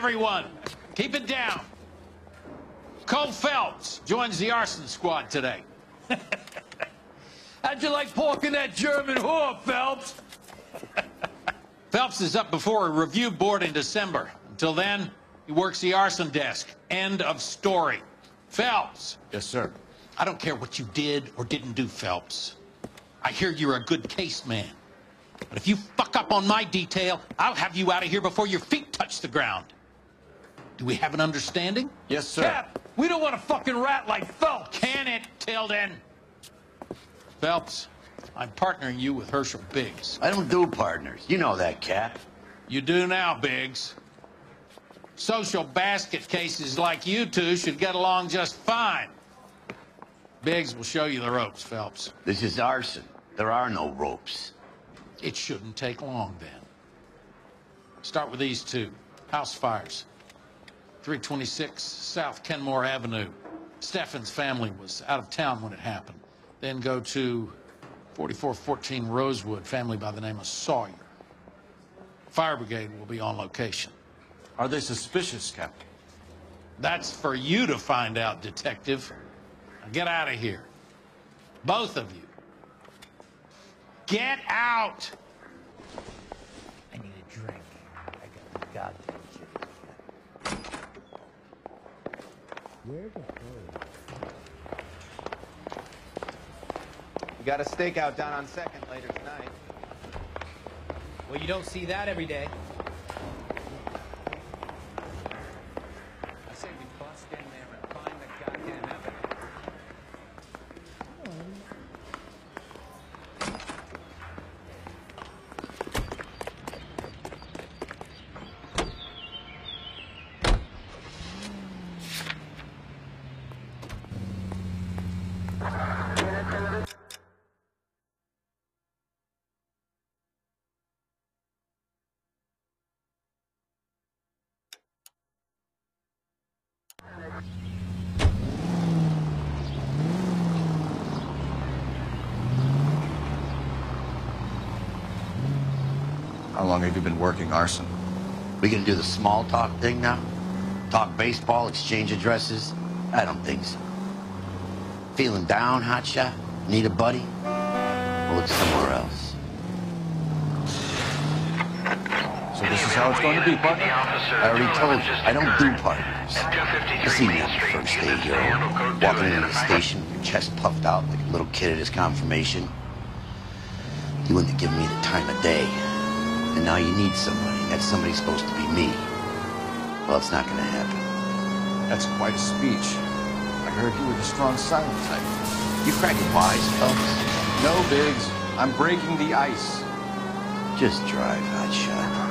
everyone. Keep it down. Cole Phelps joins the arson squad today. How'd you like porking that German whore, Phelps? Phelps is up before a review board in December. Until then, he works the arson desk. End of story. Phelps. Yes, sir. I don't care what you did or didn't do, Phelps. I hear you're a good case man. But if you fuck up on my detail, I'll have you out of here before your feet touch the ground. Do we have an understanding? Yes, sir. Cap, we don't want a fucking rat like Phelps. Can it, Tilden? Phelps, I'm partnering you with Herschel Biggs. I don't do partners. You know that, Cap. You do now, Biggs. Social basket cases like you two should get along just fine. Biggs will show you the ropes, Phelps. This is arson. There are no ropes. It shouldn't take long, then. Start with these two. House fires. 326 South Kenmore Avenue. Steffen's family was out of town when it happened. Then go to 4414 Rosewood, family by the name of Sawyer. Fire brigade will be on location. Are they suspicious, Captain? That's for you to find out, Detective. Now get out of here. Both of you. Get out! I need a drink. I got the goddamn shit. Where the hell? We got a stakeout down on 2nd later tonight. Well, you don't see that every day. I say we bust in there and find the goddamn evidence. How long have you been working arson? We gonna do the small talk thing now? Talk baseball, exchange addresses? I don't think so. Feeling down, hotshot? Need a buddy? We'll look somewhere else. So this is how it's going to be, partner? I already told you, I don't do partners. You see me on the first day here, walking into the station, your chest puffed out like a little kid at his confirmation. You wouldn't have given me the time of day. And now you need somebody. That somebody's supposed to be me. Well, it's not gonna happen. That's quite a speech. I heard you were the strong silent type. You cracking wise, folks? No, Biggs. I'm breaking the ice. Just drive, hotshot.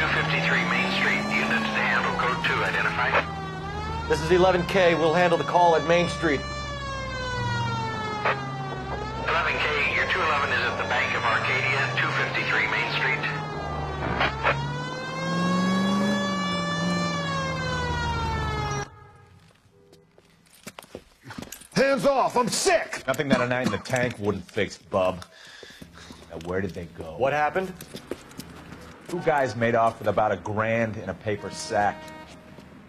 253 Main Street. Units to handle code 2. Identify. This is 11K. We'll handle the call at Main Street. 11K, your 211 is at the Bank of Arcadia, 253 Main Street. Hands off! I'm sick! Nothing that a night in the tank wouldn't fix, bub. Now, where did they go? What happened? Two guys made off with about $1,000 in a paper sack.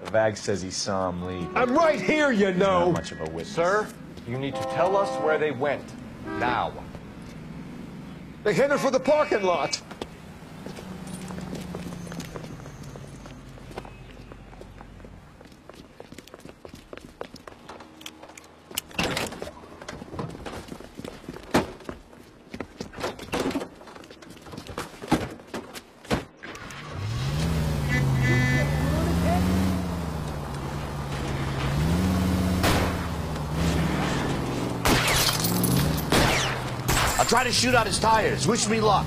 The Vag says he saw him leave. I'm right here, you know! Not much of a witness. Sir, you need to tell us where they went. Now. They headed for the parking lot. I'll try to shoot out his tires. Wish me luck.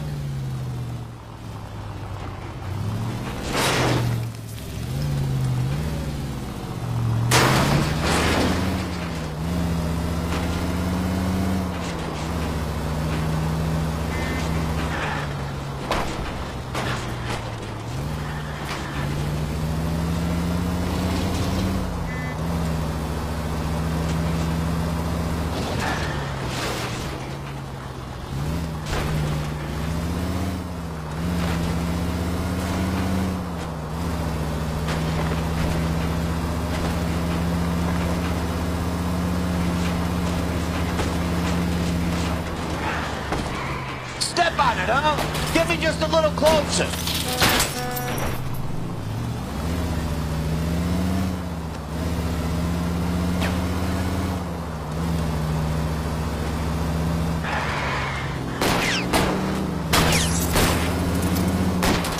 Step on it, huh? Get me just a little closer.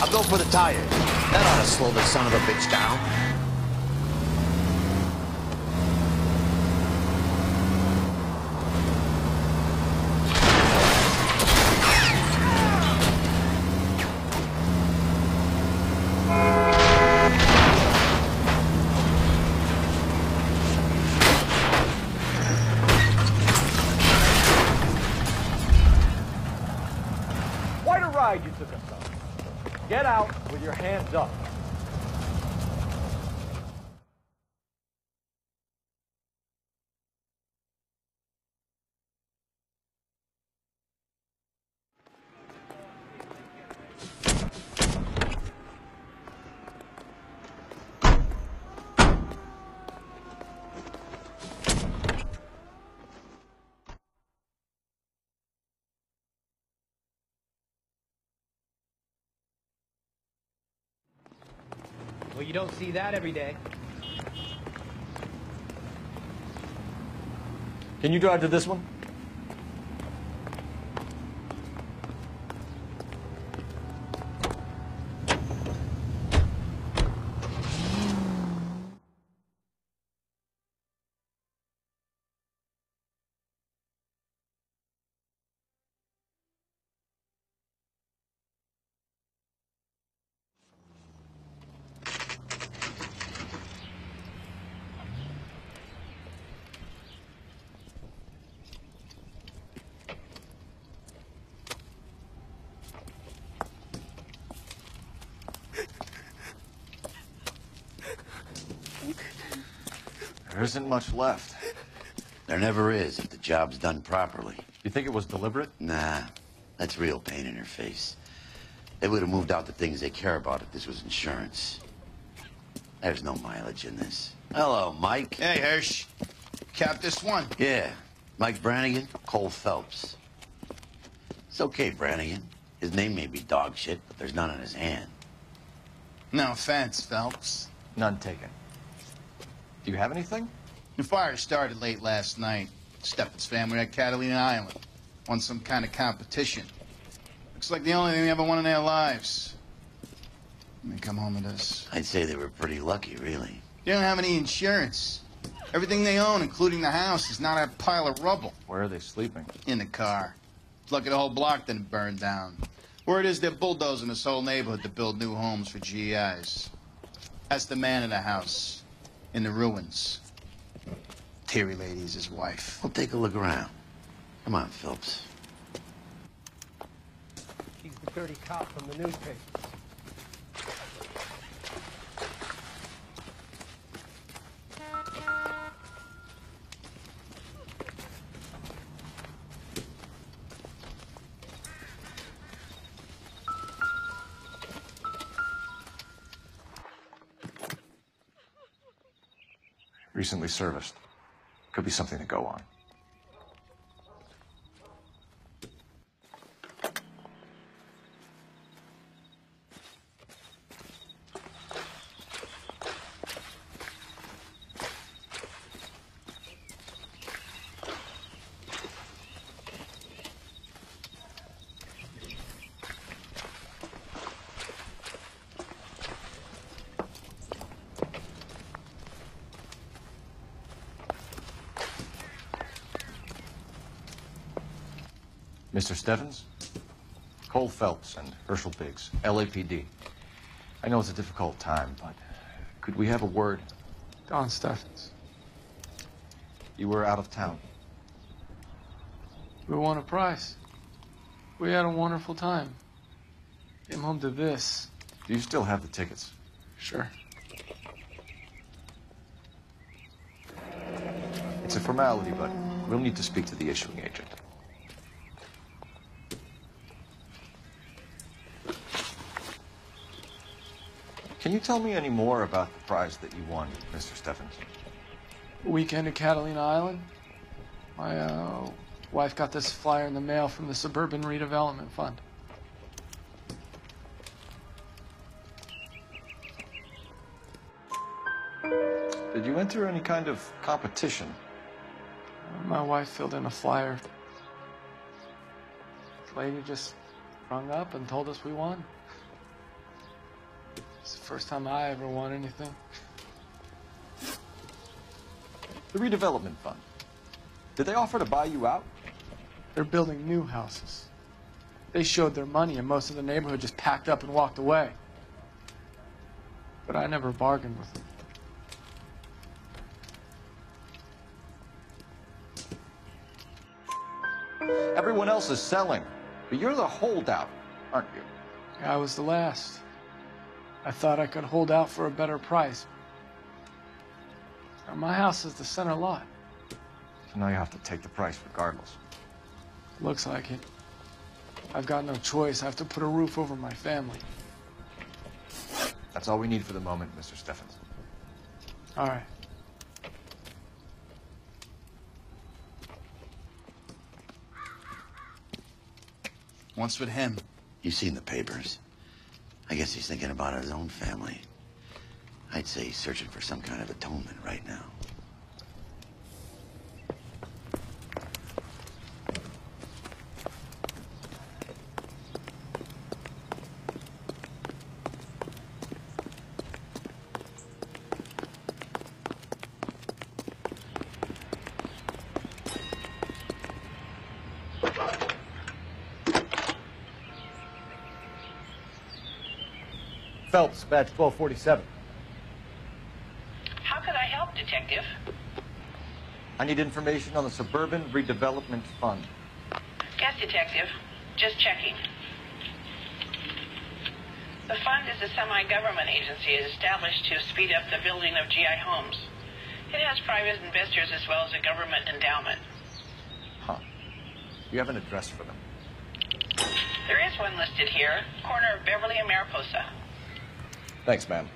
I'll go for the tires. That ought to slow the son of a bitch down. Quite a ride you took us on. Get out with your hands up. Well, you don't see that every day. Can you drive to this one? There isn't much left. There never is if the job's done properly. You think it was deliberate? Nah, that's real pain in her face. They would have moved out the things they care about if this was insurance. There's no mileage in this. Hello, Mike. Hey, Hirsch. Cap this one. Yeah, Mike Brannigan, Cole Phelps. It's okay, Brannigan. His name may be dog shit, but there's none in his hand. No offense, Phelps. None taken. Do you have anything? The fire started late last night. Steffen's family at Catalina Island. Won some kind of competition. Looks like the only thing they ever won in their lives. And they come home to this. I'd say they were pretty lucky, really. They don't have any insurance. Everything they own, including the house, is not a pile of rubble. Where are they sleeping? In the car. It's lucky the whole block didn't burn down. Word is they're bulldozing this whole neighborhood to build new homes for GIs. That's the man in the house, in the ruins. Terry lady's his wife. We'll take a look around. Come on, Phelps. He's the dirty cop from the newspapers. Recently serviced. Could be something to go on. Mr. Stevens? Cole Phelps and Herschel Biggs, LAPD. I know it's a difficult time, but could we have a word? Don Steffens. You were out of town. We won a prize. We had a wonderful time. Came home to this. Do you still have the tickets? Sure. It's a formality, but we'll need to speak to the issuing agent. Can you tell me any more about the prize that you won, Mr. Steffens? Weekend at Catalina Island. My wife got this flyer in the mail from the Suburban Redevelopment Fund. Did you enter any kind of competition? My wife filled in a flyer. The lady just rung up and told us we won. It's the first time I ever won anything. The redevelopment fund. Did they offer to buy you out? They're building new houses. They showed their money and most of the neighborhood just packed up and walked away. But I never bargained with them. Everyone else is selling, but you're the holdout, aren't you? I was the last. I thought I could hold out for a better price. Now, my house is the center lot. So now you have to take the price regardless. Looks like it. I've got no choice. I have to put a roof over my family. That's all we need for the moment, Mr. Steffens. All right. What's with him? You've seen the papers. I guess he's thinking about his own family. I'd say he's searching for some kind of atonement right now. Phelps, badge 1247. How can I help, Detective? I need information on the Suburban Redevelopment Fund. Yes, Detective. Just checking. The fund is a semi-government agency established to speed up the building of GI homes. It has private investors as well as a government endowment. Huh. You have an address for them? There is one listed here, corner of Beverly and Mariposa. Thanks, ma'am.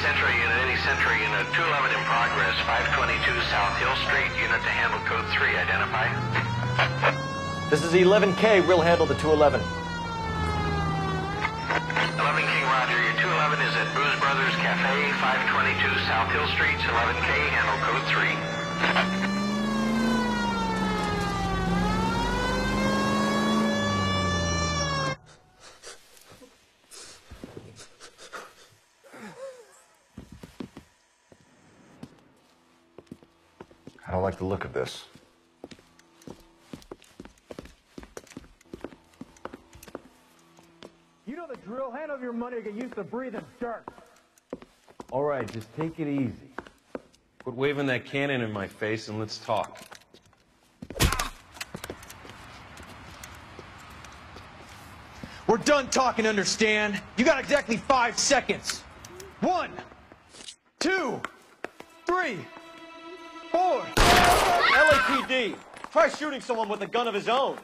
Central Unit, any Central Unit, 211 in progress, 522 South Hill Street, unit to handle code 3, identify. This is 11K, we'll handle the 211. 11 King, roger. Your 211 is at Booze Brothers Cafe, 522 South Hill Street, 11K, handle code 3. I don't like the look of this. You know the drill. Hand over your money or get used to breathing dirt. All right, just take it easy. Quit waving that cannon in my face and let's talk. We're done talking, understand? You got exactly 5 seconds. 1, 2, 3, 4. LAPD. Try shooting someone with a gun of his own.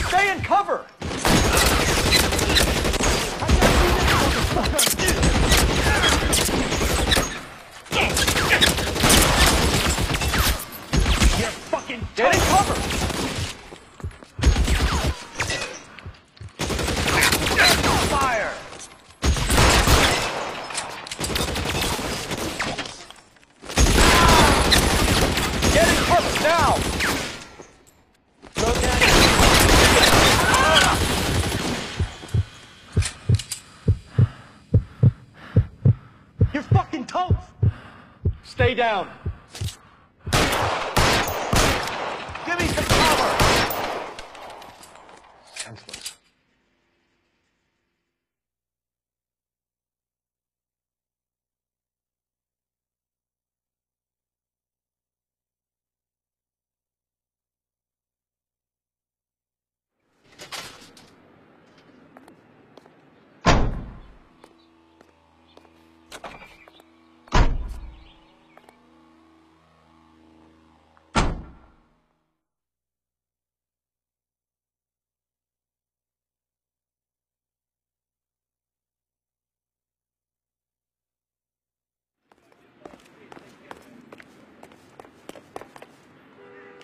Stay in cover! You're fucking Get in cover! Fire! Get in cover now! Go down. You're fucking toast! Stay down. Give me some cover! Senseless.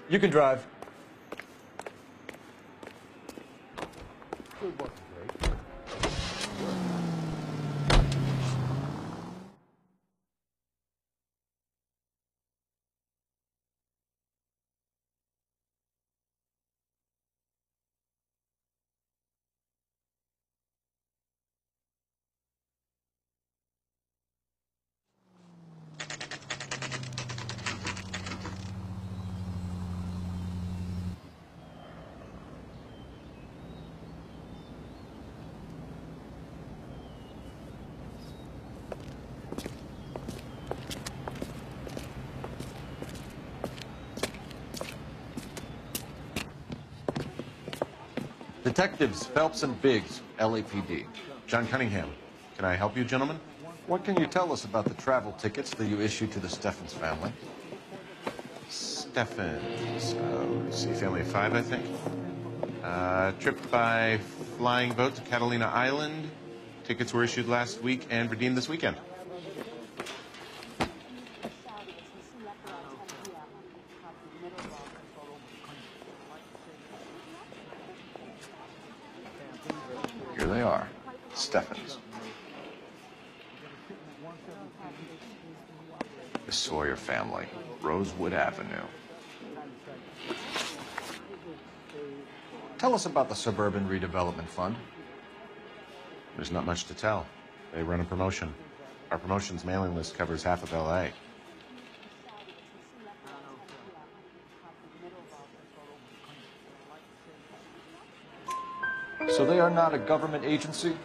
You can drive. Detectives Phelps and Biggs, LAPD. John Cunningham. Can I help you, gentlemen? What can you tell us about the travel tickets that you issued to the Steffens family? Steffens. Let's see, family of 5, I think. Trip by flying boat to Catalina Island. Tickets were issued last week and redeemed this weekend. Here they are. Steffens. The Sawyer family. Rosewood Avenue. Tell us about the Suburban Redevelopment Fund. There's not much to tell. They run a promotion. Our promotion's mailing list covers half of LA. So they are not a government agency?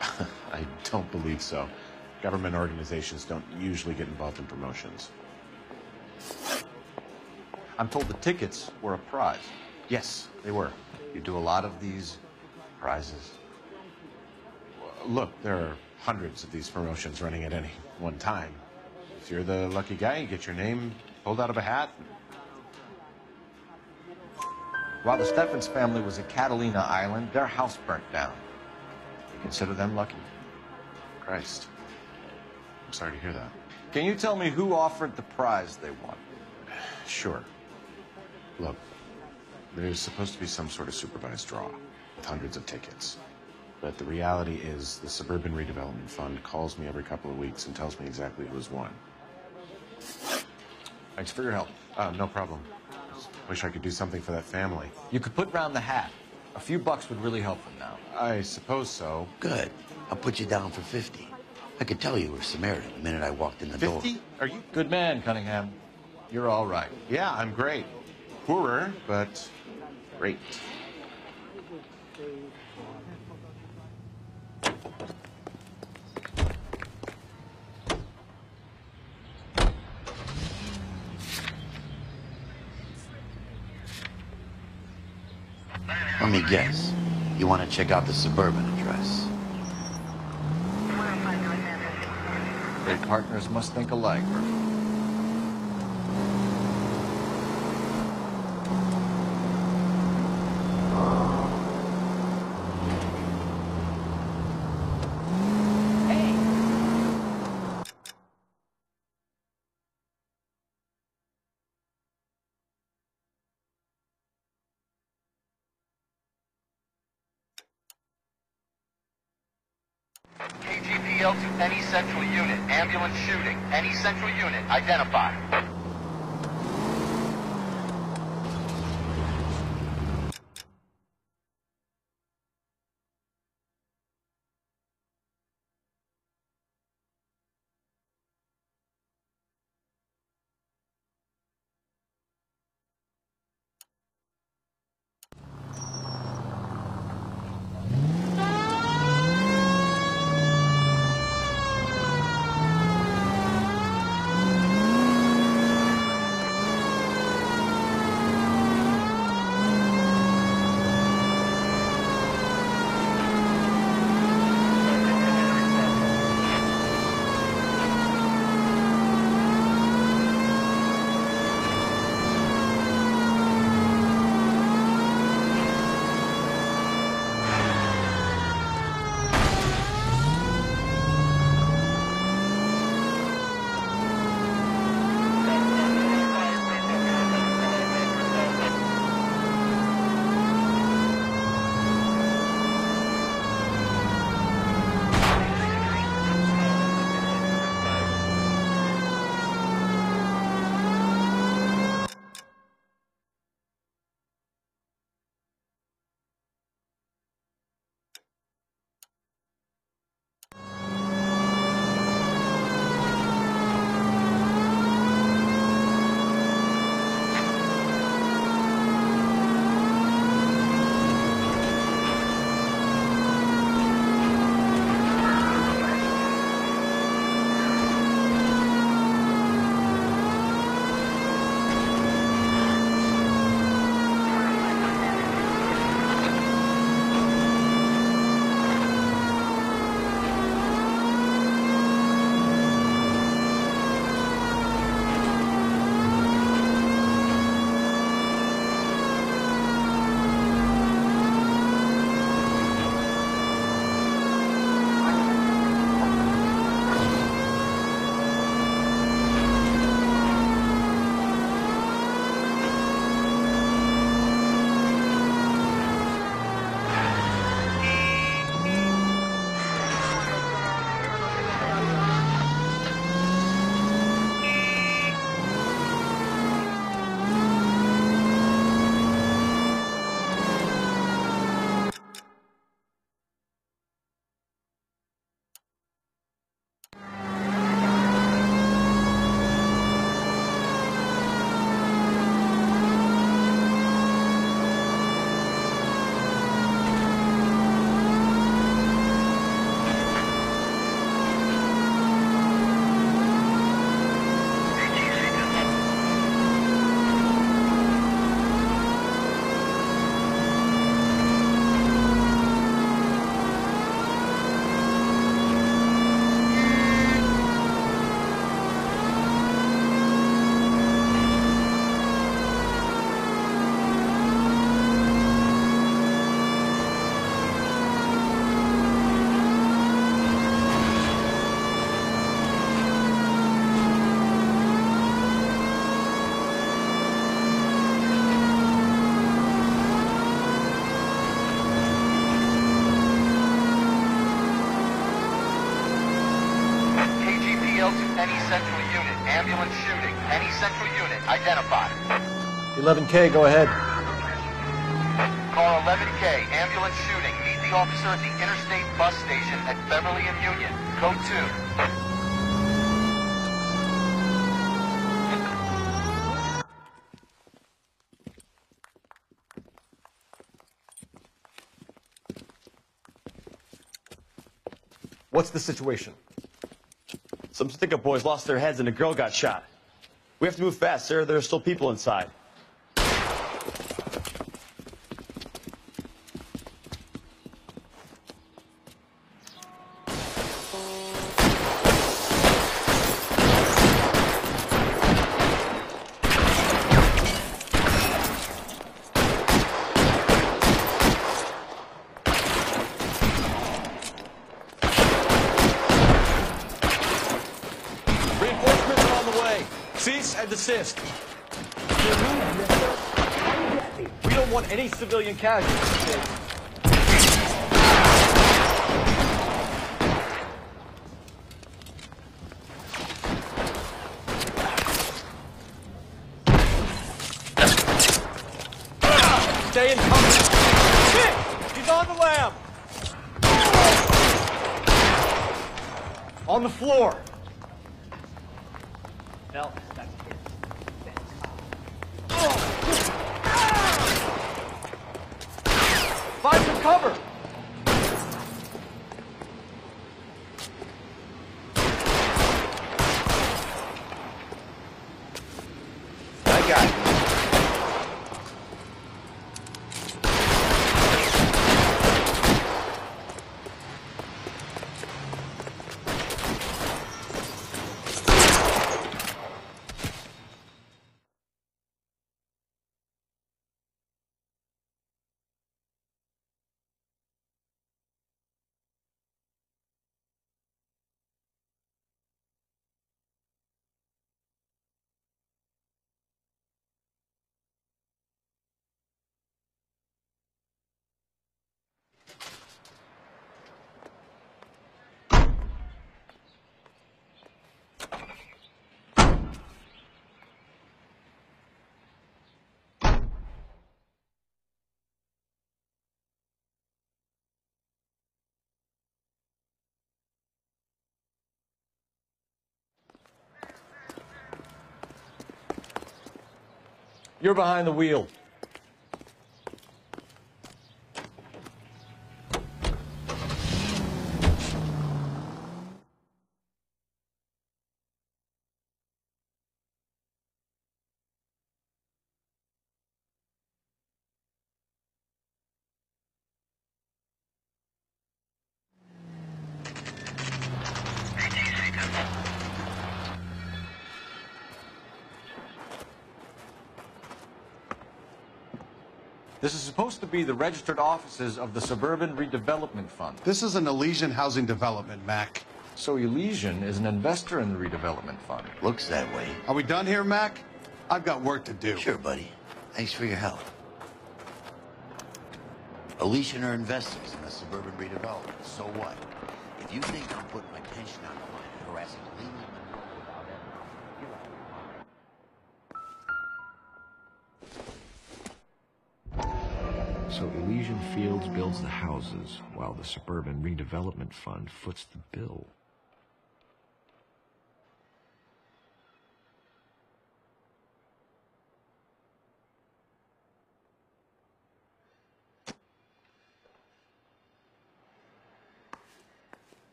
I don't believe so. Government organizations don't usually get involved in promotions. I'm told the tickets were a prize. Yes, they were. You do a lot of these prizes. Look, there are hundreds of these promotions running at any one time. If you're the lucky guy, you get your name pulled out of a hat. While the Steffens family was at Catalina Island, their house burnt down. You consider them lucky? Christ. I'm sorry to hear that. Can you tell me who offered the prize they won? Sure. Look, there's supposed to be some sort of supervised draw with hundreds of tickets. But the reality is the Suburban Redevelopment Fund calls me every couple of weeks and tells me exactly who's won. Thanks for your help. No problem. Wish I could do something for that family. You could put round the hat. A few bucks would really help them now. I suppose so. Good. I'll put you down for 50. I could tell you were Samaritan the minute I walked in the door. 50? Are you? Good man, Cunningham. You're all right. Yeah, I'm great. Poorer, but great. Let me guess. You want to check out the Suburban address? Great partners must think alike. KGPL to any central unit. Ambulance shooting. Any central unit. Identify. any central unit. Ambulance shooting. Any central unit, identify. 11K, go ahead. Car 11K, ambulance shooting. Meet the officer at the Interstate Bus Station at Beverly and Union. Code 2. What's the situation? Some stick-up boys lost their heads and a girl got shot. We have to move fast, sir. There are still people inside. Cease and desist. We don't want any civilian casualties. Stay in cover. Shit! He's on the lam. On the floor. Hell. Find some cover! I got it. You're behind the wheel. This is supposed to be the registered offices of the Suburban Redevelopment Fund. This is an Elysian housing development, Mac. So Elysian is an investor in the redevelopment fund. Looks that way. Are we done here, Mac? I've got work to do. Sure, buddy. Thanks for your help. Elysian are investors in the Suburban Redevelopment. So what? If you think I'm putting my pension on the line and harassing legal So Elysian Fields builds the houses, while the Suburban Redevelopment Fund foots the bill.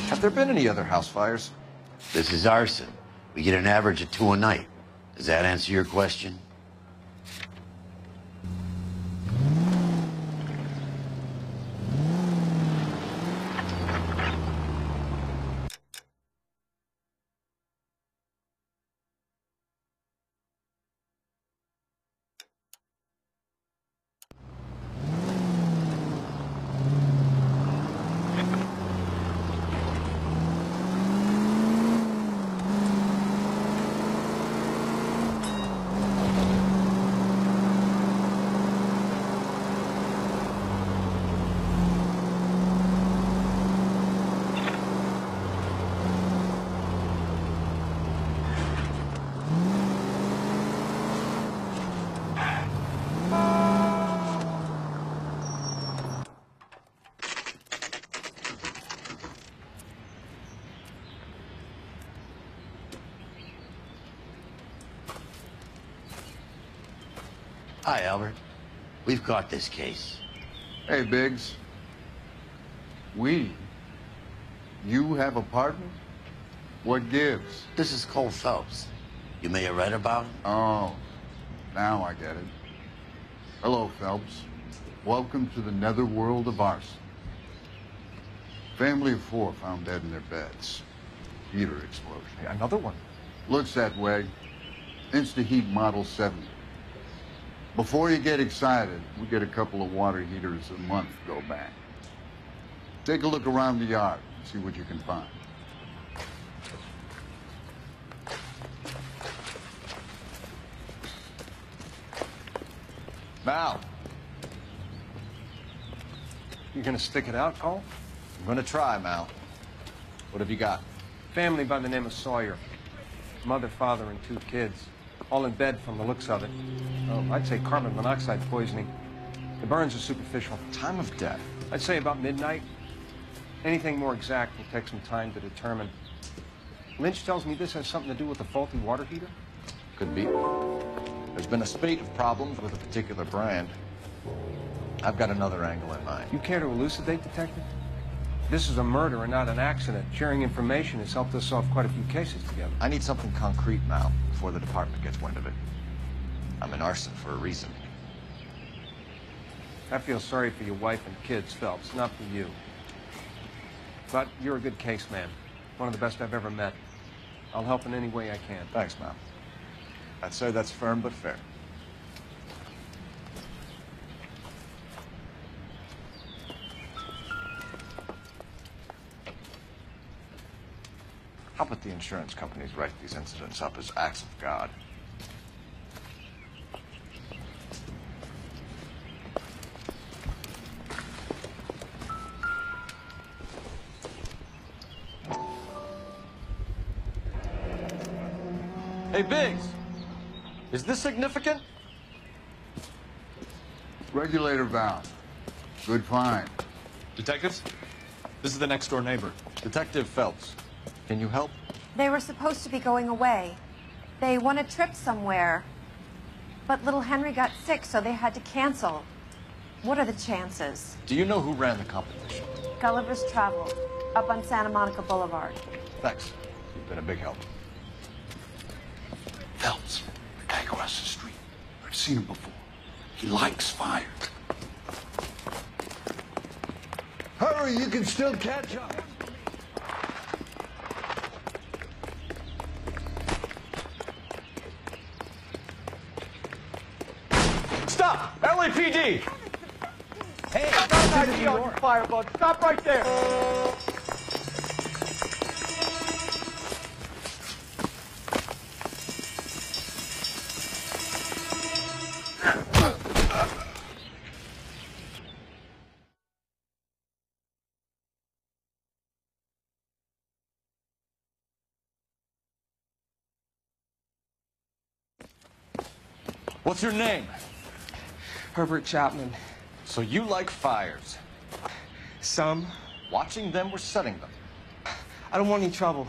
Have there been any other house fires? This is Arson. We get an average of 2 a night. Does that answer your question? Hi, Albert. We've got this case. Hey, Biggs. You have a partner? What gives? This is Cole Phelps. You may have read about him? Oh, now I get it. Hello, Phelps. Welcome to the netherworld of Arson. Family of 4 found dead in their beds. Heater explosion. Another one? Looks that way. Insta-heat Model 70. Before you get excited, we get a couple of water heaters a month go back. Take a look around the yard and see what you can find. Mal. You gonna stick it out, Cole? I'm gonna try, Mal. What have you got? Family by the name of Sawyer. Mother, father, and 2 kids. All in bed from the looks of it. Oh, I'd say carbon monoxide poisoning. The burns are superficial. Time of death? I'd say about midnight. Anything more exact will take some time to determine. Lynch tells me this has something to do with the faulty water heater? Could be. There's been a spate of problems with a particular brand. I've got another angle in mind. You care to elucidate, Detective? This is a murder and not an accident. Sharing information has helped us solve quite a few cases together. I need something concrete, Mal, before the department gets wind of it. I'm in Arson for a reason. I feel sorry for your wife and kids, Phelps, not for you. But you're a good case man. One of the best I've ever met. I'll help in any way I can. Thanks, Mal. I'd say that's firm but fair. How about the insurance companies write these incidents up as acts of God? Hey, Biggs, is this significant? Regulator valve. Good find. Detectives, this is the next door neighbor. Detective Phelps, can you help? They were supposed to be going away. They won a trip somewhere. But little Henry got sick, so they had to cancel. What are the chances? Do you know who ran the competition? Gulliver's Travel, up on Santa Monica Boulevard. Thanks. You've been a big help. Phelps, the guy across the street. I've seen him before. He likes fire. Hurry, you can still catch up. Stop! LAPD! Hey, got an ID on your firebug. Stop right there. What's your name? Herbert Chapman. So you like fires? Some. Watching them or setting them? I don't want any trouble.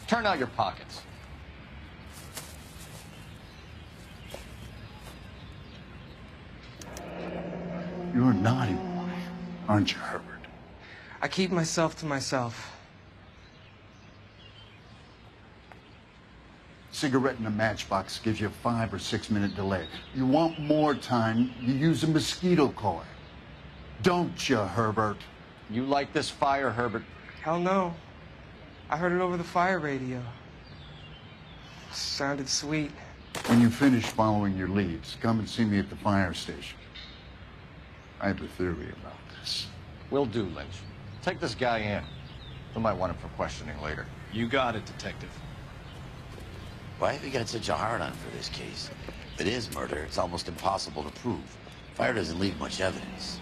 Turn out your pockets. You're a naughty boy, aren't you, Herbert? I keep myself to myself. Cigarette in a matchbox gives you a 5 or 6 minute delay. You want more time, you use a mosquito coil. Don't you, Herbert? You like this fire, Herbert? Hell no. I heard it over the fire radio. Sounded sweet. When you finish following your leads, come and see me at the fire station. I have a theory about this. Will do, Lynch. Take this guy in. We might want him for questioning later. You got it, Detective. Why have you got such a hard-on for this case? If it is murder, it's almost impossible to prove. Fire doesn't leave much evidence.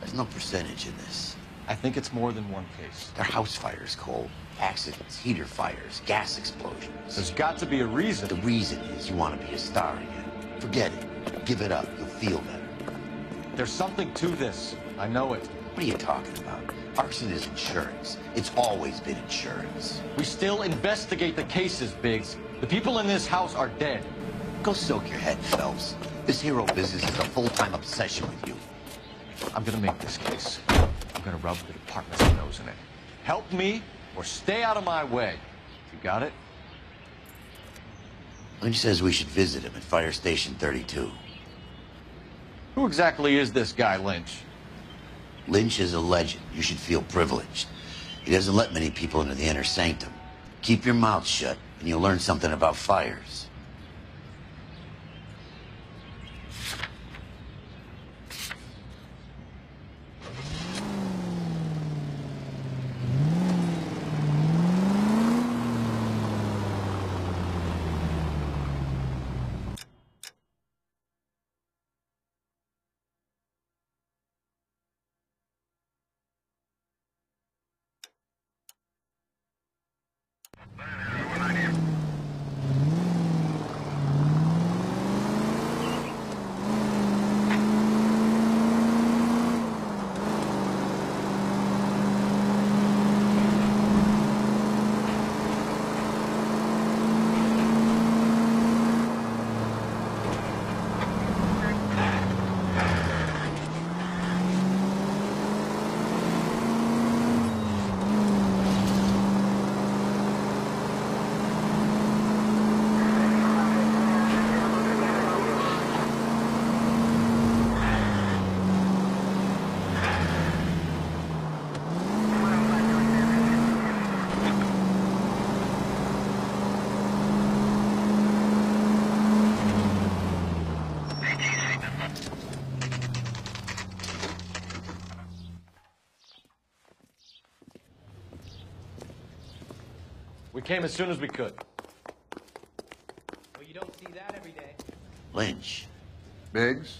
There's no percentage in this. I think it's more than one case. They're house fires, Cole. Accidents, heater fires, gas explosions. There's got to be a reason. The reason is you want to be a star again. Forget it. Give it up. You'll feel better. There's something to this. I know it. What are you talking about? Arson is insurance. It's always been insurance. We still investigate the cases, Biggs. The people in this house are dead. Go soak your head, Phelps. This hero business is a full-time obsession with you. I'm gonna make this case. I'm gonna rub the department's nose in it. Help me or stay out of my way. You got it? Lynch says we should visit him at Fire Station 32. Who exactly is this guy, Lynch? Lynch is a legend. You should feel privileged. He doesn't let many people into the inner sanctum. Keep your mouth shut, and you'll learn something about fires. We came as soon as we could. Well, you don't see that every day. Lynch. Biggs,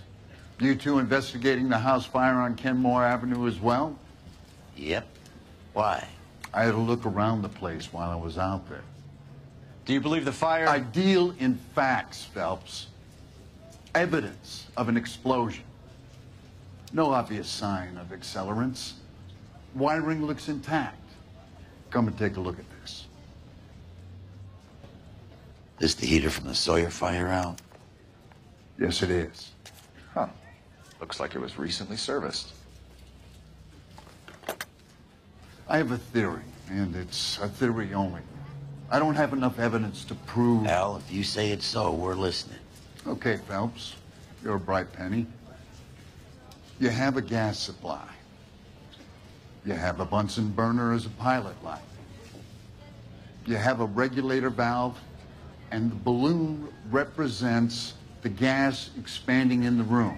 you two investigating the house fire on Kenmore Avenue as well? Yep. Why? I had a look around the place while I was out there. Do you believe the fire? I deal in facts, Phelps. Evidence of an explosion. No obvious sign of accelerants. Wiring looks intact. Come and take a look at this. This the heater from the Sawyer fire out? Yes, it is. Huh. Looks like it was recently serviced. I have a theory, and it's a theory only. I don't have enough evidence to prove... Al, if you say it's so, we're listening. Okay, Phelps. You're a bright penny. You have a gas supply. You have a Bunsen burner as a pilot light. You have a regulator valve, and the balloon represents the gas expanding in the room.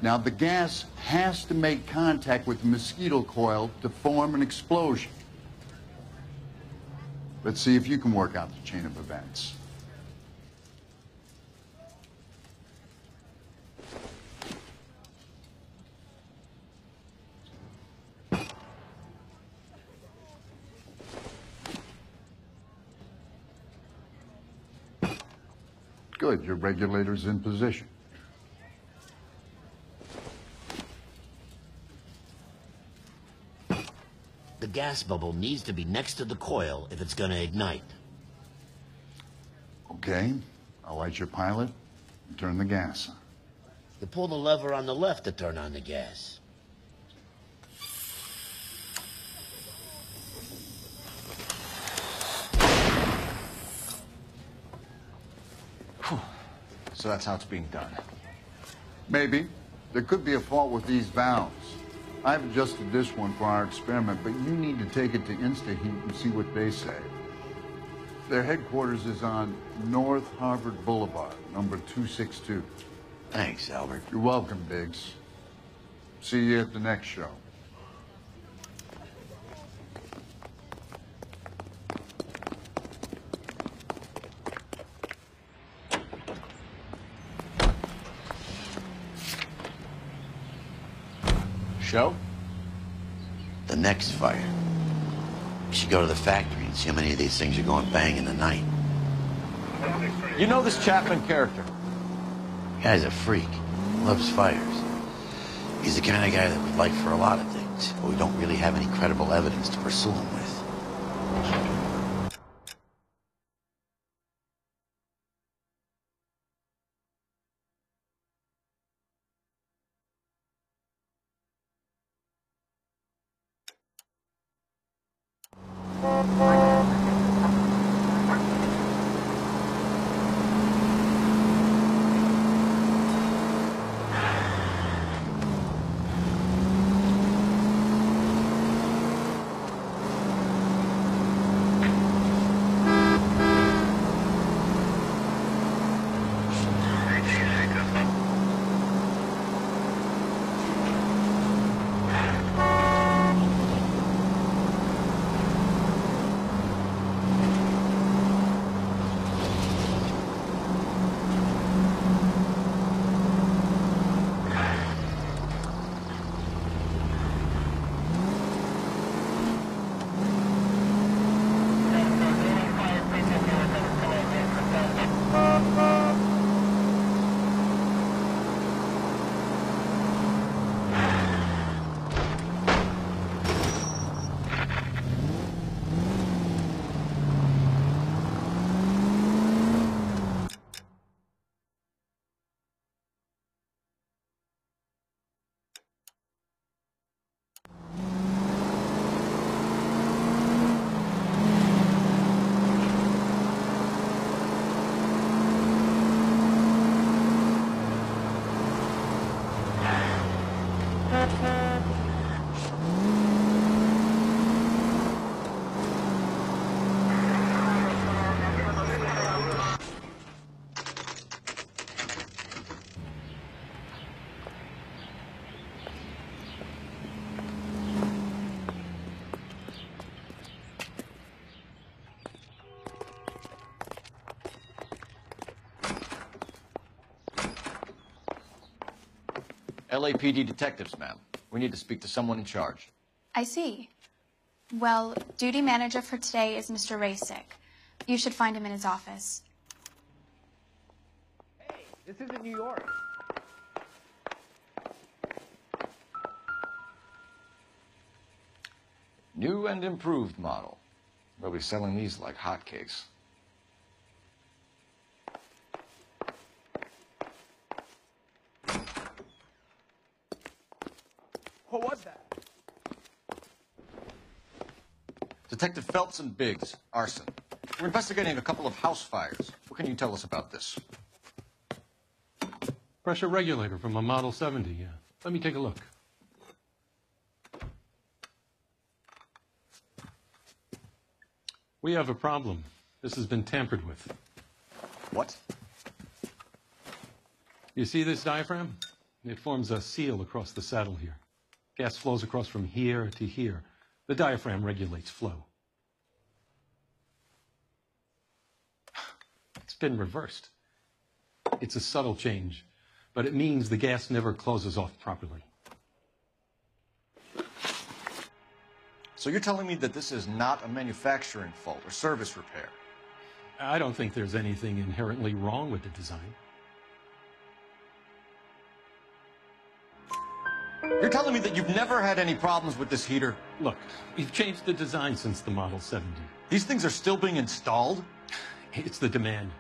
Now, the gas has to make contact with the mosquito coil to form an explosion. Let's see if you can work out the chain of events. Good, your regulator's in position. The gas bubble needs to be next to the coil if it's gonna ignite. Okay, I'll light your pilot and turn the gas on. You pull the lever on the left to turn on the gas. So that's how it's being done. Maybe. There could be a fault with these valves. I've adjusted this one for our experiment, but you need to take it to InstaHeat and see what they say. Their headquarters is on North Harvard Boulevard, number 262. Thanks, Albert. You're welcome, Biggs. See you at the next show. Show? The next fire. You should go to the factory and see how many of these things are going bang in the night. You know this Chapman character? Guy's a freak. Loves fires. He's the kind of guy that we'd like for a lot of things, but we don't really have any credible evidence to pursue him with. LAPD detectives, ma'am. We need to speak to someone in charge. I see. Well, duty manager for today is Mr. Rasick. You should find him in his office. Hey, this isn't New York. New and improved model. They'll be selling these like hotcakes. What was that? Detective Phelps and Biggs, Arson. We're investigating a couple of house fires. What can you tell us about this? Pressure regulator from a Model 70, yeah. Let me take a look. We have a problem. This has been tampered with. What? You see this diaphragm? It forms a seal across the saddle here. Gas flows across from here to here. The diaphragm regulates flow. It's been reversed. It's a subtle change, but it means the gas never closes off properly. So you're telling me that this is not a manufacturing fault or service repair? I don't think there's anything inherently wrong with the design. You're telling me that you've never had any problems with this heater? Look, we've changed the design since the Model 70. These things are still being installed? It's the demand.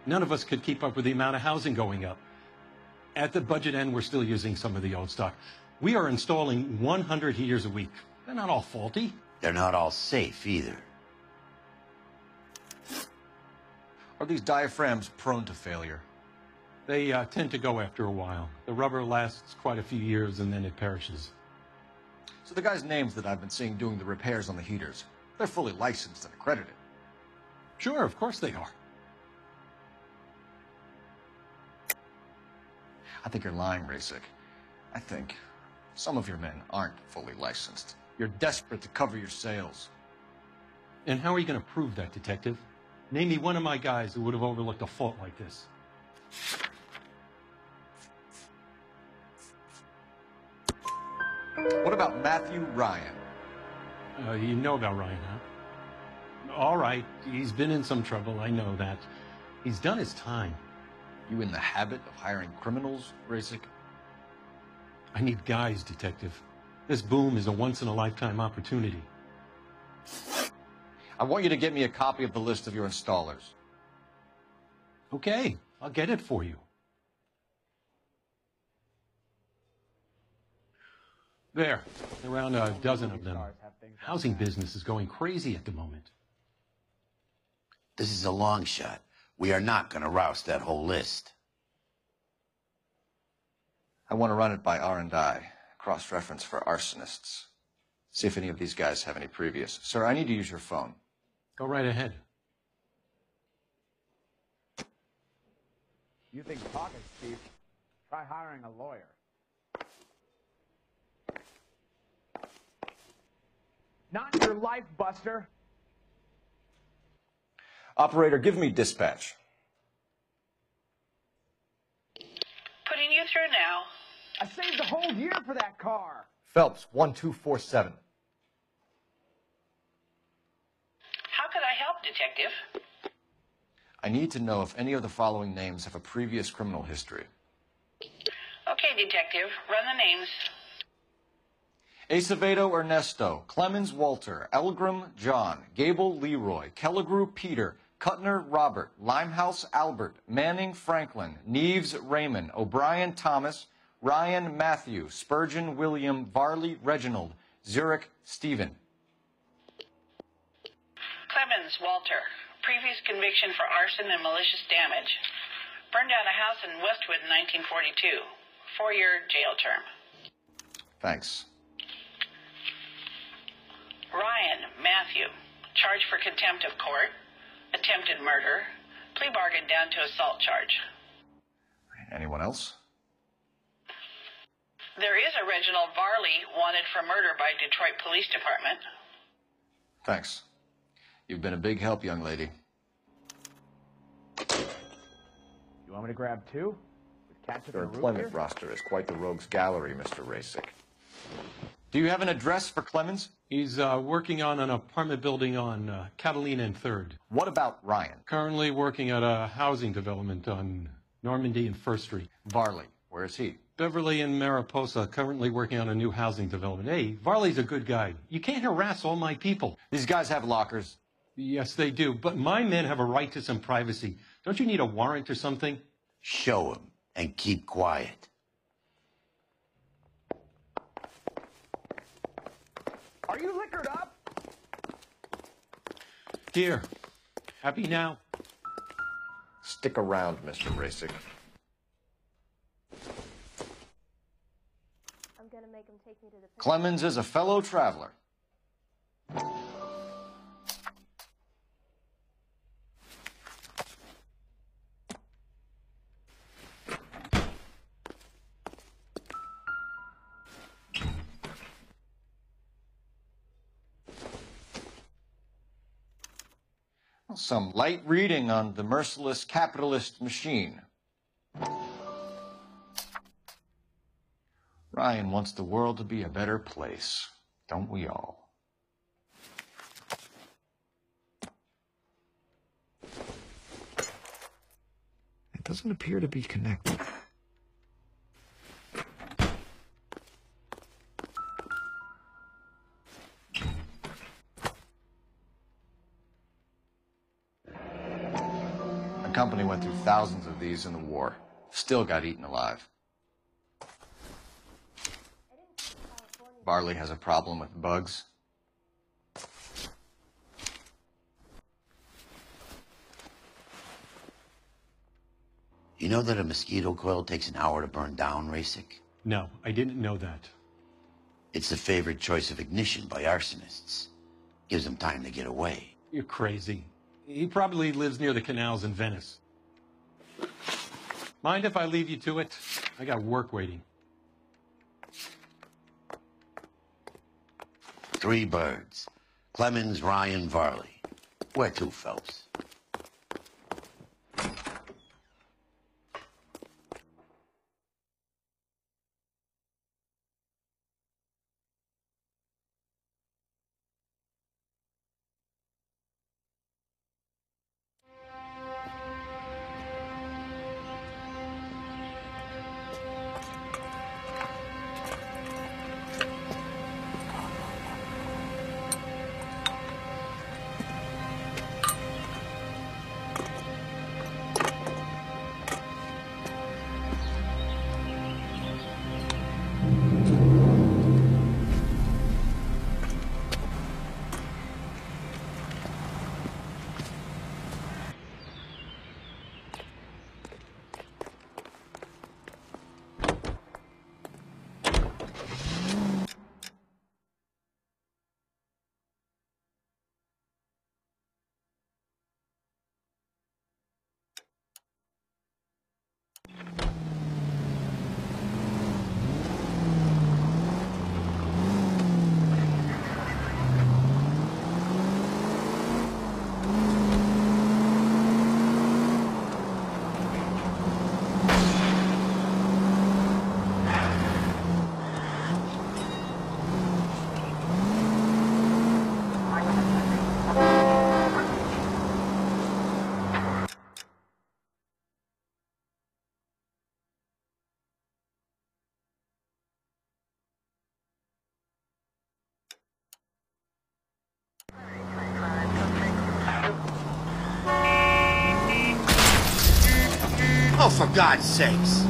None of us could keep up with the amount of housing going up. At the budget end, we're still using some of the old stock. We are installing 100 heaters a week. They're not all faulty. They're not all safe either. Are these diaphragms prone to failure? They tend to go after a while. The rubber lasts quite a few years and then it perishes. So the guys' names that I've been seeing doing the repairs on the heaters, they're fully licensed and accredited. Sure, of course they are. I think you're lying, Rasick. I think some of your men aren't fully licensed. You're desperate to cover your sales. And how are you going to prove that, Detective? Name me one of my guys who would have overlooked a fault like this. What about Matthew Ryan? You know about Ryan, huh? All right, he's been in some trouble, I know that. He's done his time. You in the habit of hiring criminals, Rasick? I need guys, Detective. This boom is a once-in-a-lifetime opportunity. I want you to get me a copy of the list of your installers. Okay, I'll get it for you. There, around a dozen of them. Housing business is going crazy at the moment. This is a long shot. We are not going to rouse that whole list. I want to run it by R&I, cross-reference for arsonists. See if any of these guys have any previous. Sir, I need to use your phone. Go right ahead. You think talking cheap? Try hiring a lawyer. Not in your life, Buster. Operator, give me dispatch. Putting you through now. I saved a whole year for that car. Phelps, 1247. How could I help, Detective? I need to know if any of the following names have a previous criminal history. Okay, Detective. Run the names. Acevedo Ernesto, Clemens Walter, Elgram John, Gable Leroy, Kelligrew Peter, Cutner Robert, Limehouse Albert, Manning Franklin, Neves Raymond, O'Brien Thomas, Ryan Matthew, Spurgeon William, Varley Reginald, Zurich Stephen. Clemens Walter. Previous conviction for arson and malicious damage. Burned down a house in Westwood in 1942. 4-year jail term. Thanks. Ryan Matthew. Charged for contempt of court. Attempted murder. Plea bargain down to assault charge. Anyone else? There is a Reginald Varley wanted for murder by Detroit Police Department. Thanks. You've been a big help, young lady. You want me to grab two? With Catch Your employment roster is quite the rogues gallery, Mr. Rasick. Do you have an address for Clemens? He's working on an apartment building on Catalina and 3rd. What about Ryan? Currently working at a housing development on Normandy and 1st Street. Varley, where is he? Beverly and Mariposa, currently working on a new housing development. Hey, Varley's a good guy. You can't harass all my people. These guys have lockers. Yes, they do, but my men have a right to some privacy. Don't you need a warrant or something? Show him and keep quiet. Are you liquored up? Here. Happy now? Stick around, Mr. Rasick. I'm gonna make him take me to the... Clemens is a fellow traveler. Some light reading on the merciless capitalist machine. Ryan wants the world to be a better place, don't we all? It doesn't appear to be connected. The company went through thousands of these in the war. Still got eaten alive. Varley has a problem with bugs. You know that a mosquito coil takes an hour to burn down, Rasick? No, I didn't know that. It's the favorite choice of ignition by arsonists. Gives them time to get away. You're crazy. He probably lives near the canals in Venice. Mind if I leave you to it? I got work waiting. 3 birds. Clemens, Ryan, Varley. Where to, fellas? Oh, for God's sakes!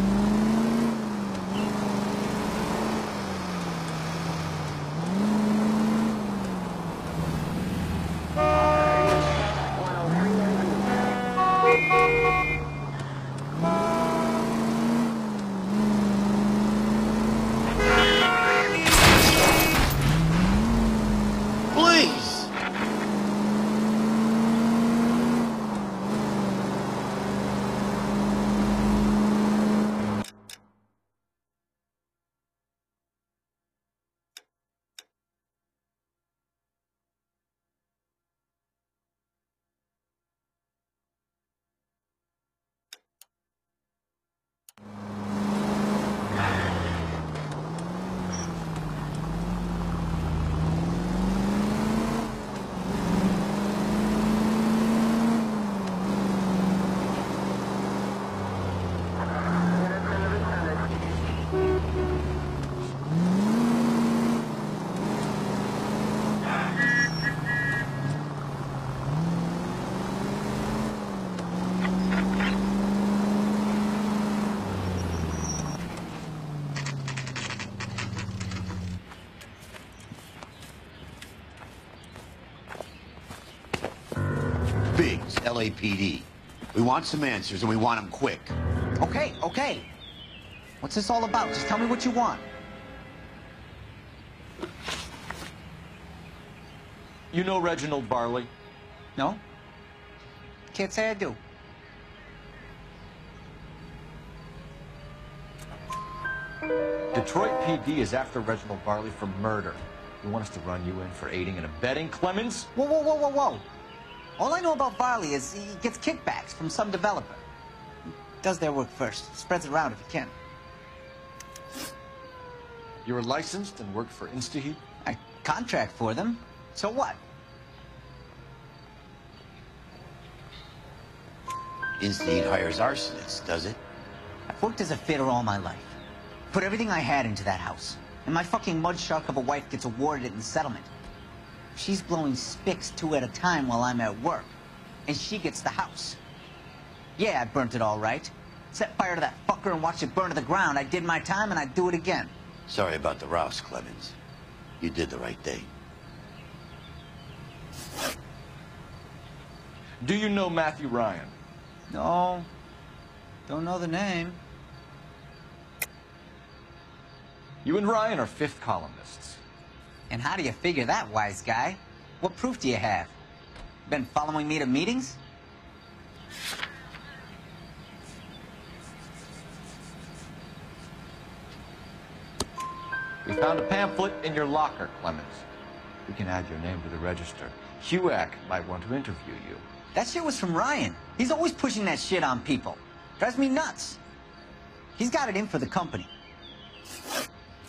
Please! Biggs, LAPD. We want some answers, and we want them quick. Okay, okay. What's this all about? Just tell me what you want. You know Reginald Barley? No? Can't say I do. Detroit PD is after Reginald Barley for murder. You want us to run you in for aiding and abetting, Clemens? Whoa, whoa, whoa, whoa, whoa. All I know about Barley is he gets kickbacks from some developer. He does their work first, spreads it around if he can. You were licensed and worked for InstaHeat? I contract for them. So what? InstaHeat hires arsonists, does it? I've worked as a fitter all my life. Put everything I had into that house. And my fucking mudshark of a wife gets awarded it in settlement. She's blowing spics 2 at a time while I'm at work. And she gets the house. Yeah, I burnt it all right. Set fire to that fucker and watched it burn to the ground. I did my time and I'd do it again. Sorry about the rouse, Clemens. You did the right thing. Do you know Matthew Ryan? No. Don't know the name. You and Ryan are fifth columnists. And how do you figure that, wise guy? What proof do you have? Been following me to meetings? We found a pamphlet in your locker, Clemens. We can add your name to the register. HUAC might want to interview you. That shit was from Ryan. He's always pushing that shit on people. Drives me nuts. He's got it in for the company.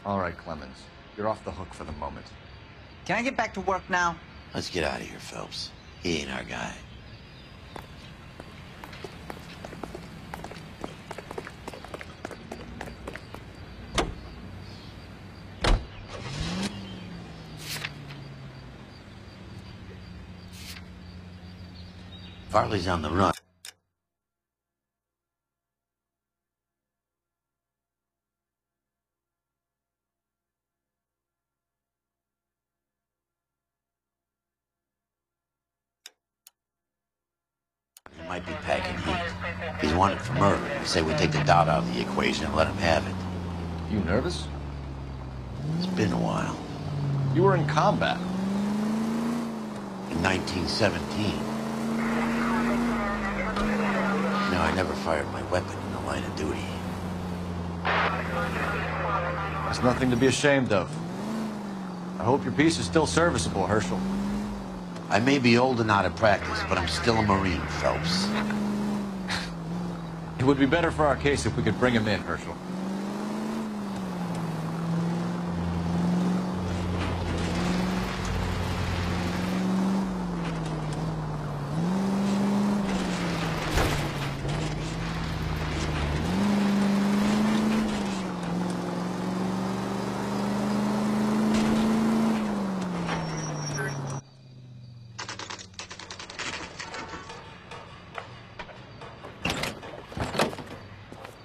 All right, Clemens. You're off the hook for the moment. Can I get back to work now? Let's get out of here, Phelps. He ain't our guy. Farley's on the run. He might be packing heat. He's wanted for murder. They say we take the doubt out of the equation and let him have it. You nervous? It's been a while. You were in combat. In 1917. No, I never fired my weapon in the line of duty. There's nothing to be ashamed of. I hope your piece is still serviceable, Herschel. I may be old and out of practice, but I'm still a Marine, Phelps. It would be better for our case if we could bring him in, Herschel.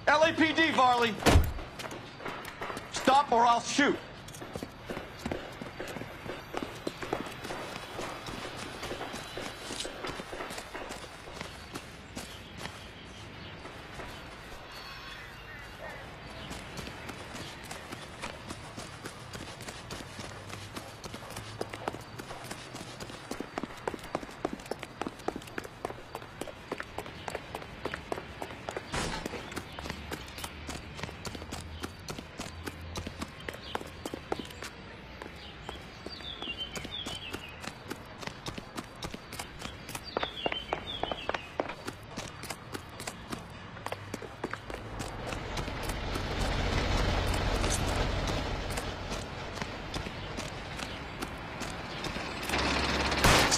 LAPD, Varley! Stop or I'll shoot!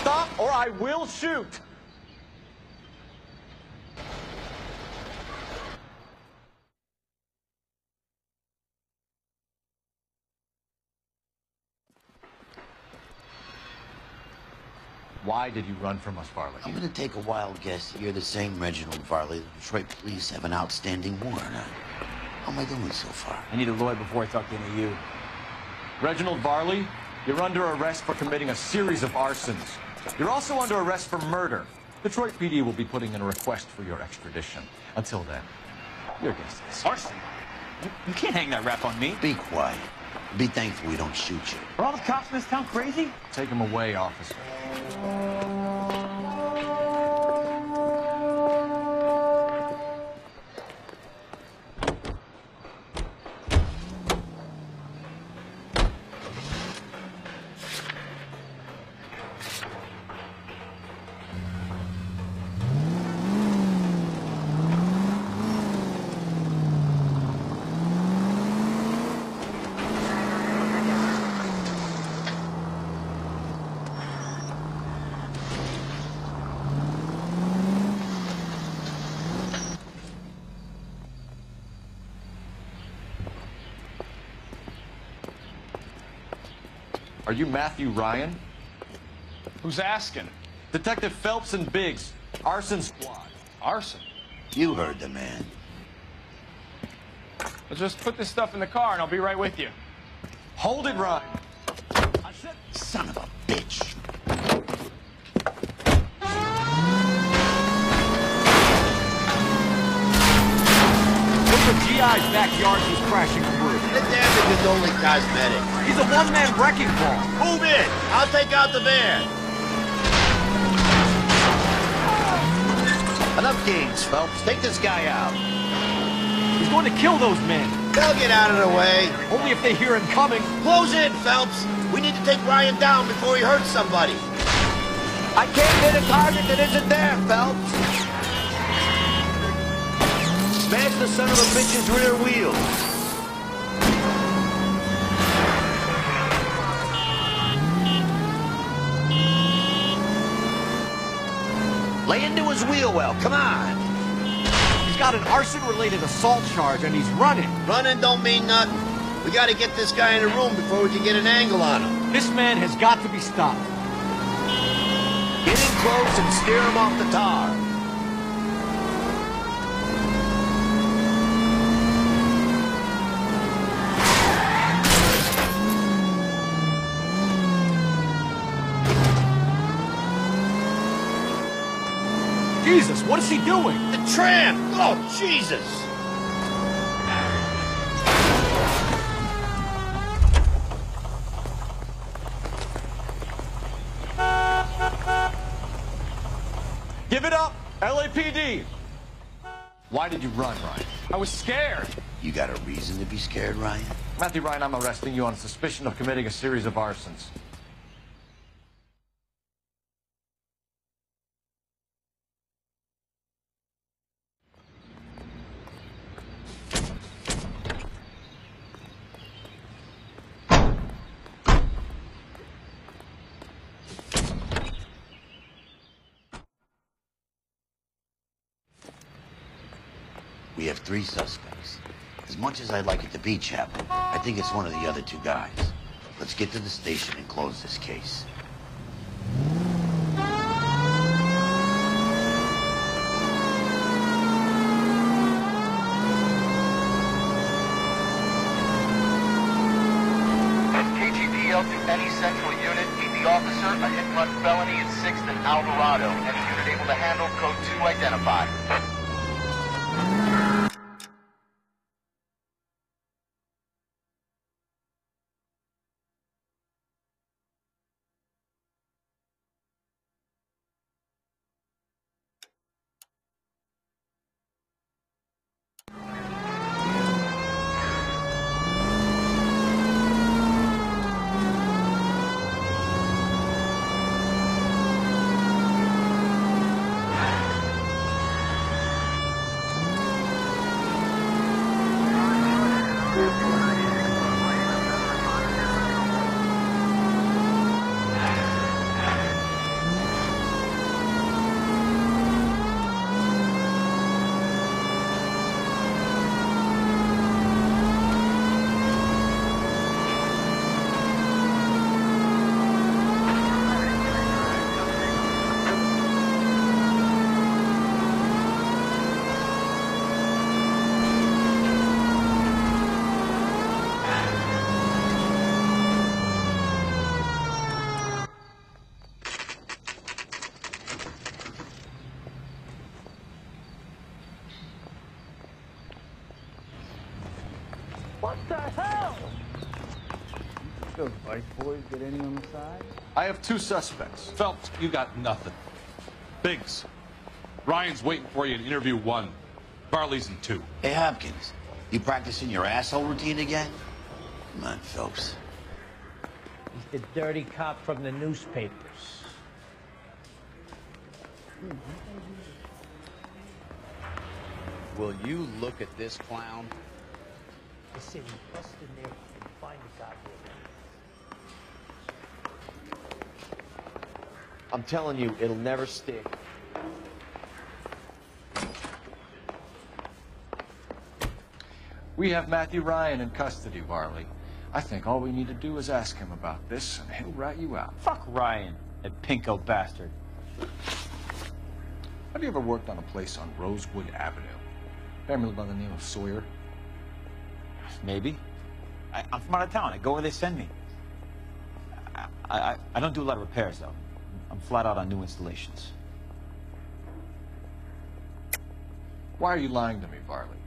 Stop or I will shoot! Why did you run from us, Varley? I'm gonna take a wild guess that you're the same Reginald Varley the Detroit police have an outstanding warrant on. How am I doing so far? I need a lawyer before I talk to any of you. Reginald Varley, you're under arrest for committing a series of arsons. You're also under arrest for murder. Detroit PD will be putting in a request for your extradition. Until then, your guess is. Arson, you can't hang that rap on me. Be quiet. Be thankful we don't shoot you. Are all the cops in this town crazy? Take him away, officer. Are you Matthew Ryan? Who's asking? Detective Phelps and Biggs, Arson Squad. Arson? You heard the man. Well, just put this stuff in the car and I'll be right with you. Hold it, Ryan. Son of a bitch. Look at GI's backyard he's crashing through. The damage is only cosmetic. He's a one-man wrecking ball. Move in. I'll take out the van. Enough games, Phelps. Take this guy out. He's going to kill those men. They'll get out of the way. Only if they hear him coming. Close in, Phelps. We need to take Ryan down before he hurts somebody. I can't hit a target that isn't there, Phelps. Smash the son of a bitch's rear wheel. Lay into his wheel well, come on. He's got an arson-related assault charge and he's running. Running don't mean nothing. We gotta get this guy in a room before we can get an angle on him. This man has got to be stopped. Get in close and steer him off the tar. Jesus, what is he doing? The tramp! Oh, Jesus! Give it up, LAPD! Why did you run, Ryan? I was scared. You got a reason to be scared, Ryan? Matthew Ryan, I'm arresting you on suspicion of committing a series of arsons. We have 3 suspects. As much as I'd like it to be Chapel, I think it's one of the other 2 guys. Let's get to the station and close this case. KGPL to any central unit. Need the officer, a hit-run felony in 6th and Alvarado. Any unit able to handle code 2 identified. What the hell? Those bike boys get any on the side? I have 2 suspects. Phelps, you got nothing. Biggs, Ryan's waiting for you in interview 1. Barley's in 2. Hey, Hopkins, you practicing your asshole routine again? Come on, Phelps. He's the dirty cop from the newspapers. Will you look at this clown? I say we bust in there and find the goddamn. I'm telling you, it'll never stick. We have Matthew Ryan in custody, Varley. I think all we need to do is ask him about this, and he'll rat you out. Fuck Ryan, that pinko bastard. Have you ever worked on a place on Rosewood Avenue? Family by the name of Sawyer? Maybe. I'm from out of town. I go where they send me. I don't do a lot of repairs, though. I'm flat out on new installations. Why are you lying to me, Varley?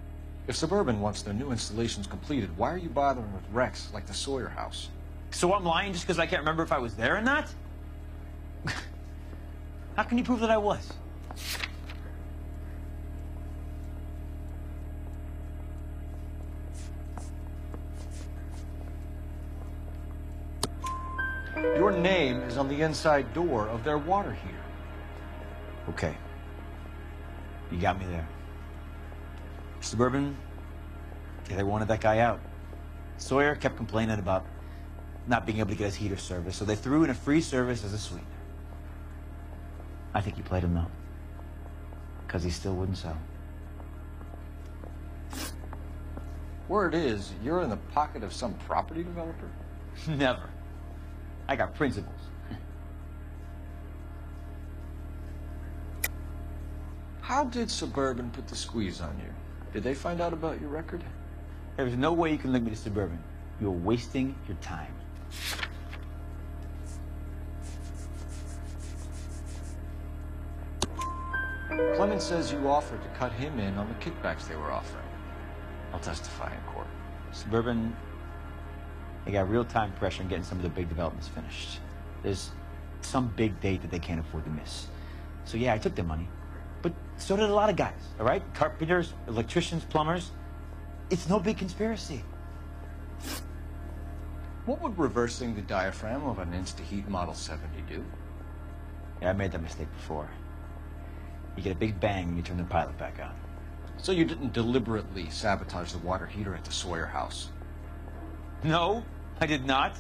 If Suburban wants their new installations completed, why are you bothering with wrecks like the Sawyer house? So I'm lying just because I can't remember if I was there or not? How can you prove that I was? Your name is on the inside door of their water heater. Okay. You got me there. Suburban, they wanted that guy out. Sawyer kept complaining about not being able to get his heater service, so they threw in a free service as a sweetener. I think you played him, though. Because he still wouldn't sell. Word is, you're in the pocket of some property developer? Never. I got principles. How did Suburban put the squeeze on you? Did they find out about your record? There's no way you can link me to Suburban. You're wasting your time. Clemens says you offered to cut him in on the kickbacks they were offering. I'll testify in court. Suburban, they got real-time pressure on getting some of the big developments finished. There's some big date that they can't afford to miss. So yeah, I took their money. But so did a lot of guys, all right? Carpenters, electricians, plumbers. It's no big conspiracy. What would reversing the diaphragm of an Insta-Heat Model 70 do? Yeah, I made that mistake before. You get a big bang when you turn the pilot back on. So you didn't deliberately sabotage the water heater at the Sawyer house? No, I did not.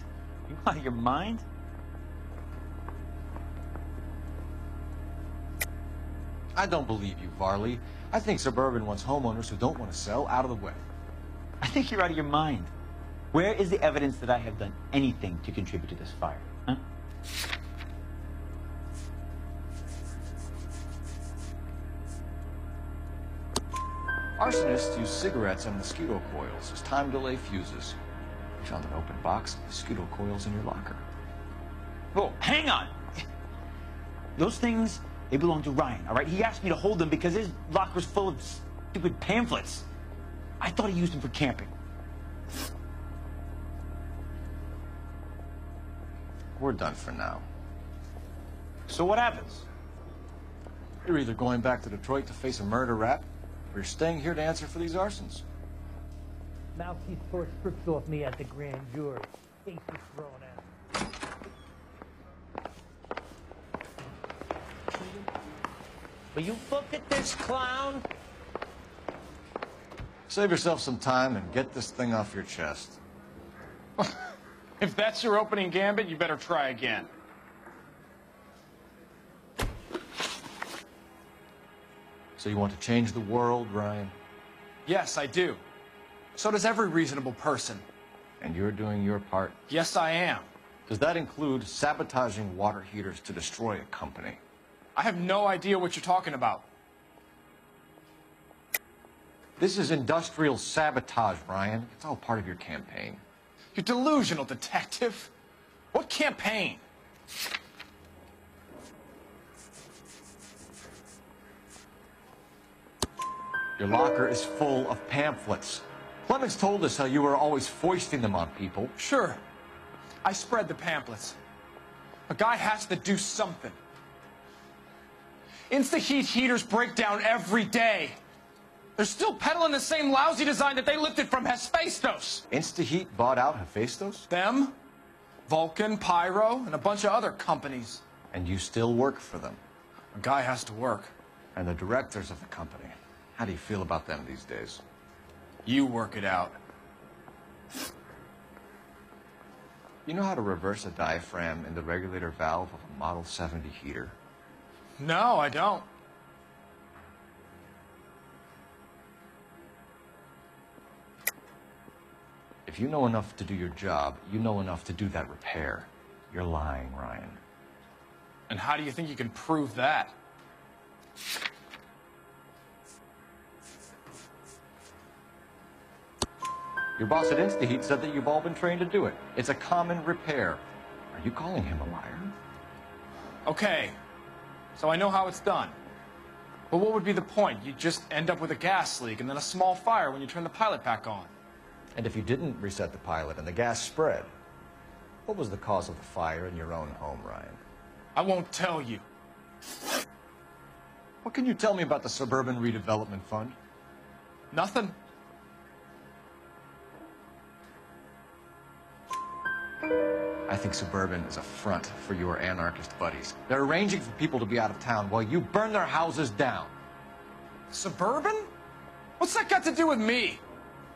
You out of your mind? I don't believe you, Varley. I think Suburban wants homeowners who don't want to sell out of the way. I think you're out of your mind. Where is the evidence that I have done anything to contribute to this fire, huh? Arsonists use cigarettes and mosquito coils as time delay fuses. You found an open box of mosquito coils in your locker. Oh, hang on! Those things, they belong to Ryan, all right? He asked me to hold them because his locker's full of stupid pamphlets. I thought he used them for camping. We're done for now. So what happens? You're either going back to Detroit to face a murder rap, or you're staying here to answer for these arsons. Mouthpiece tore strips off me at the grand jury. Case is thrown out. Will you look at this clown? Save yourself some time and get this thing off your chest. If that's your opening gambit, you better try again. So you want to change the world, Ryan? Yes, I do. So does every reasonable person. And you're doing your part? Yes, I am. Does that include sabotaging water heaters to destroy a company? I have no idea what you're talking about. This is industrial sabotage, Ryan. It's all part of your campaign. You're delusional, detective. What campaign? Your locker is full of pamphlets. Clemens told us how you were always foisting them on people. Sure. I spread the pamphlets. A guy has to do something. Insta-heat heaters break down every day. They're still peddling the same lousy design that they lifted from Hephaestus. Insta-heat bought out Hephaestus? Them, Vulcan, Pyro, and a bunch of other companies. And you still work for them? A guy has to work. And the directors of the company. How do you feel about them these days? You work it out. You know how to reverse a diaphragm in the regulator valve of a Model 70 heater? No, I don't. If you know enough to do your job, you know enough to do that repair. You're lying, Ryan. And how do you think you can prove that? Your boss at InstaHeat said that you've all been trained to do it. It's a common repair. Are you calling him a liar? Okay, so I know how it's done. But what would be the point? You'd just end up with a gas leak and then a small fire when you turn the pilot back on. And if you didn't reset the pilot and the gas spread, what was the cause of the fire in your own home, Ryan? I won't tell you. What can you tell me about the Suburban Redevelopment Fund? Nothing. I think Suburban is a front for your anarchist buddies. They're arranging for people to be out of town while you burn their houses down. Suburban? What's that got to do with me?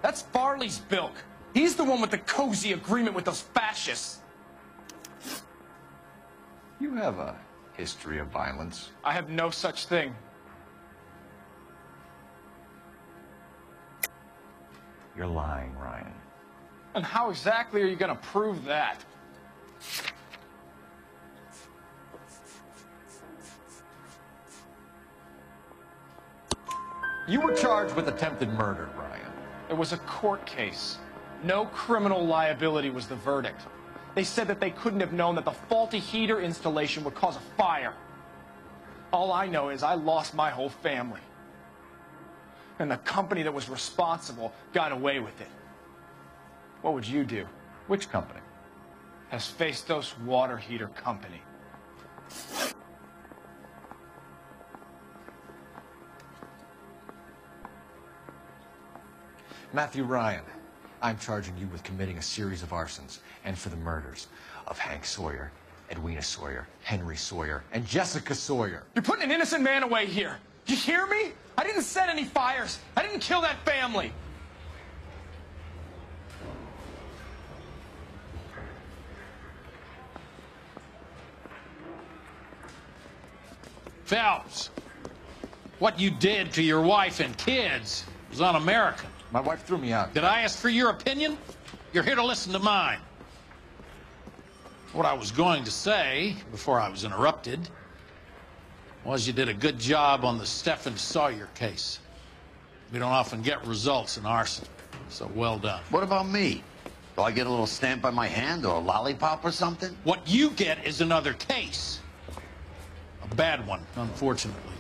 That's Farley's bilk. He's the one with the cozy agreement with those fascists. You have a history of violence. I have no such thing. You're lying, Ryan. And how exactly are you going to prove that? You were charged with attempted murder, Ryan. It was a court case. No criminal liability was the verdict. They said that they couldn't have known that the faulty heater installation would cause a fire. All I know is I lost my whole family. And the company that was responsible got away with it. What would you do? Which company? Hephaestus Water Heater Company. Matthew Ryan, I'm charging you with committing a series of arsons and for the murders of Hank Sawyer, Edwina Sawyer, Henry Sawyer, and Jessica Sawyer. You're putting an innocent man away here. You hear me? I didn't set any fires. I didn't kill that family. Phelps, what you did to your wife and kids was un-American. My wife threw me out. Did I ask for your opinion? You're here to listen to mine. What I was going to say, before I was interrupted, was you did a good job on the Stephen Sawyer case. We don't often get results in arson, so well done. What about me? Do I get a little stamp by my hand or a lollipop or something? What you get is another case. A bad one, unfortunately.